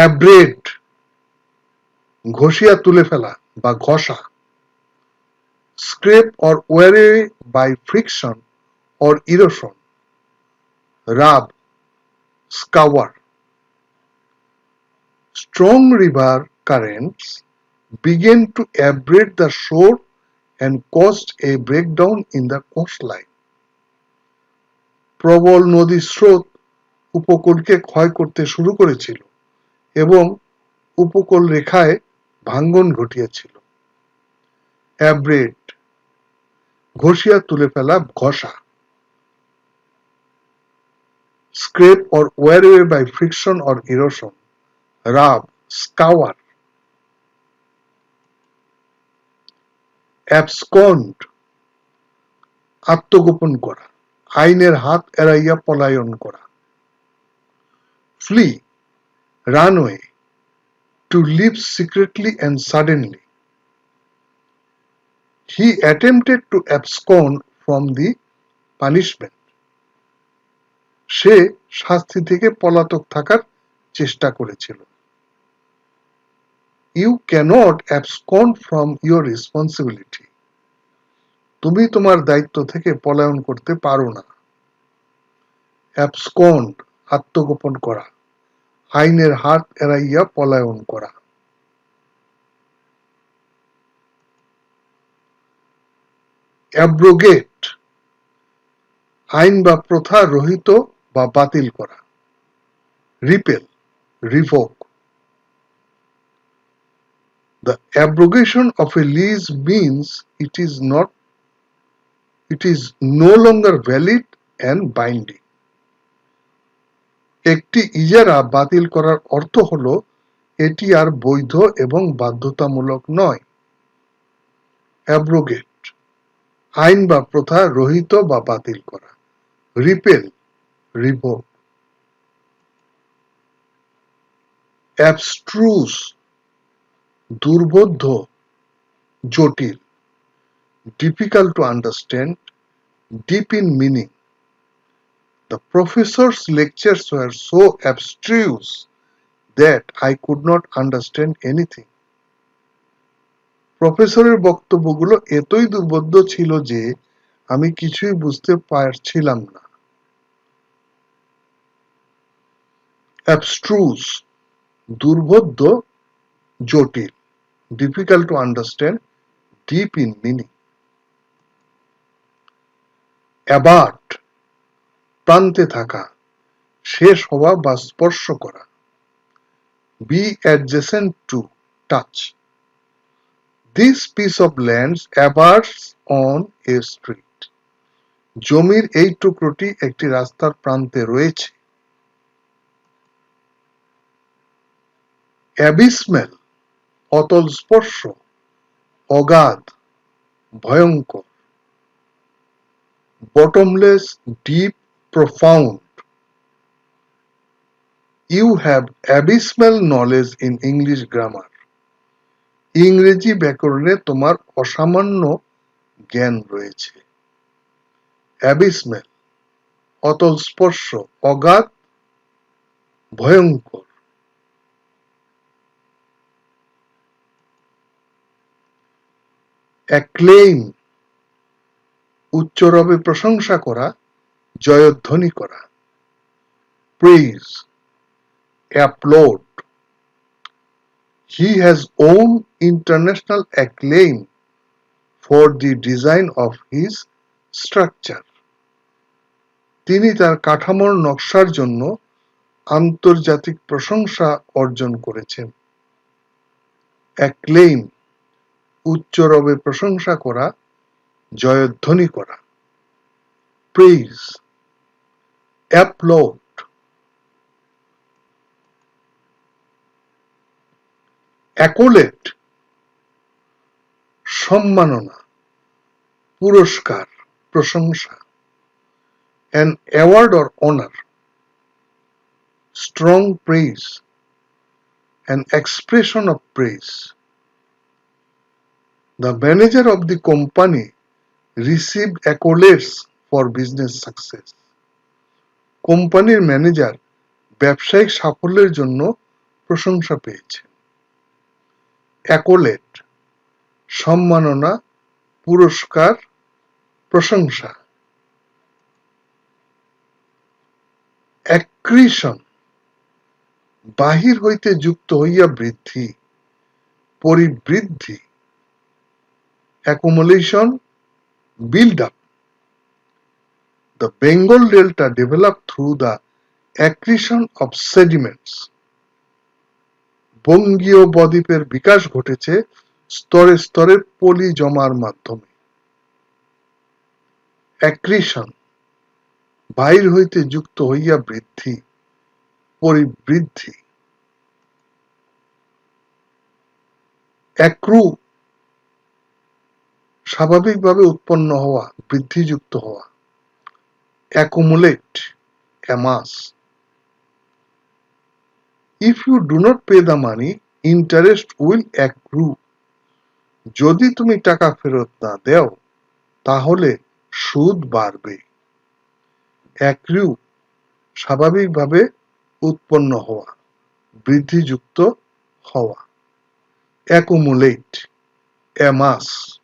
অ্যাব্রেড, ঘষিয়া তুলে ফেলা বা ঘষা। Scrap or wear away by friction or erosion. Rub, scour. Strong river currents began to abrade the shore and caused a breakdown in the coastline. প্রবল নদীর স্রোত উপকূলকে ক্ষয় করতে শুরু করেছিল এবং উপকূল রেখায় ভাঙ্গন ঘটিয়েছিল। অ্যাব্রেড, ঘষিয়া তুলে ফেলা, ঘষা। Scrape or wear away by friction or erosion. Rub, scour. Abscond, আত্মগোপন করা, আইনের হাত এড়াইয়া পলায়ন করা। Flee, run away, to leave secretly and suddenly. He attempted to abscond from the punishment. সে শাস্তি থেকে পলাতক থাকার চেষ্টা করেছিল। You cannot abscond from your responsibility. তুমি তোমার দায়িত্ব থেকে পলায়ন করতে পারো না। Abscond, আত্মগোপন করা, আইনের হাত এড়াইয়া পলায়ন করা। Abrogate, আইন বা প্রথা রহিত বা বাতিল করা। Repeal, revoke. The abrogation of a lease means it is no longer valid and binding. একটি ইজারা বাতিল করার অর্থ হলো এটি আর বৈধ এবং বাধ্যতামূলক নয়। অ্যাব্রোগেট, আইন বা প্রথা রহিত বা বাতিল করা। Repel, revoke. অ্যাবস্ট্রুস, দুর্বোধ্য, জটিল। Difficult to understand, deep in meaning. The professor's lectures were so abstruse that I could not understand anything. প্রফেসরের বক্তব্যগুলো এতই দুর্বোধ্য ছিল যে আমি কিছুই বুঝতে পারছিলাম না। Abstruse, দুর্বোধ্য, জটিল। Difficult to understand, deep in meaning. Abart, প্রান্তে থাকা, শেষ হওয়া বা স্পর্শ করা। Be adjacent to, touch. This piece of land abuts on a street. জমির এই টুকরোটি একটি রাস্তার প্রান্তে রয়েছে। Abysmal, অতল স্পর্শ, অগাধ, ভয়ঙ্কর। Bottomless, deep, profound. You have abysmal knowledge in English grammar. ইংরেজি ব্যাকরণে তোমার অসামান্য জ্ঞান রয়েছে। Abysmal, অতল স্পর্শ, অগাধ, ভয়ঙ্কর। Acclaim, উচ্চরবে প্রশংসা করা, জয়ধ্বনি করা। Praise, applaud. He has won international acclaim for the design of his structure. তিনি তার কাঠামোর নকশার জন্য আন্তর্জাতিক প্রশংসা অর্জন করেছেন। Acclaim, উচ্চরবে প্রশংসা করা, জয়ধ্বনি করা। Praise, applaud. Accolade, সম্মাননা, পুরস্কার, প্রশংসা। An award or honor. Strong praise, an expression of praise. The manager of the company received accolades for business success. কোম্পানির ম্যানেজার ব্যবসায়িক সাফল্যের জন্য প্রশংসা পেয়েছেন। অ্যাকোলেট সম্মাননা, পুরস্কার, প্রশংসা। অ্যাক্রিশন বাহির হইতে যুক্ত হইয়া বৃদ্ধি, পরিবৃদ্ধি। Accumulation build up. The Bengal Delta developed through the accretion of sediments. বঙ্গীয় বদ্বীপের বিকাশ ঘটেছে স্তরে স্তরে পলি জমার মাধ্যমে। অ্যাক্রিশন বাহির হইতে যুক্ত হইয়া বৃদ্ধি, পরিবৃদ্ধি। অ্যাক্রু স্বাভাবিকভাবে উৎপন্ন হওয়া, বৃদ্ধিযুক্ত হওয়া। Accumulate amass. If you do not pay the money, interest will accrue. যদি তুমি টাকা ফেরত না দাও তাহলে সুদ বাড়বে। অ্যাক্রিউ স্বাভাবিকভাবে উৎপন্ন হওয়া, বৃদ্ধিযুক্ত হওয়া। Accumulate amass.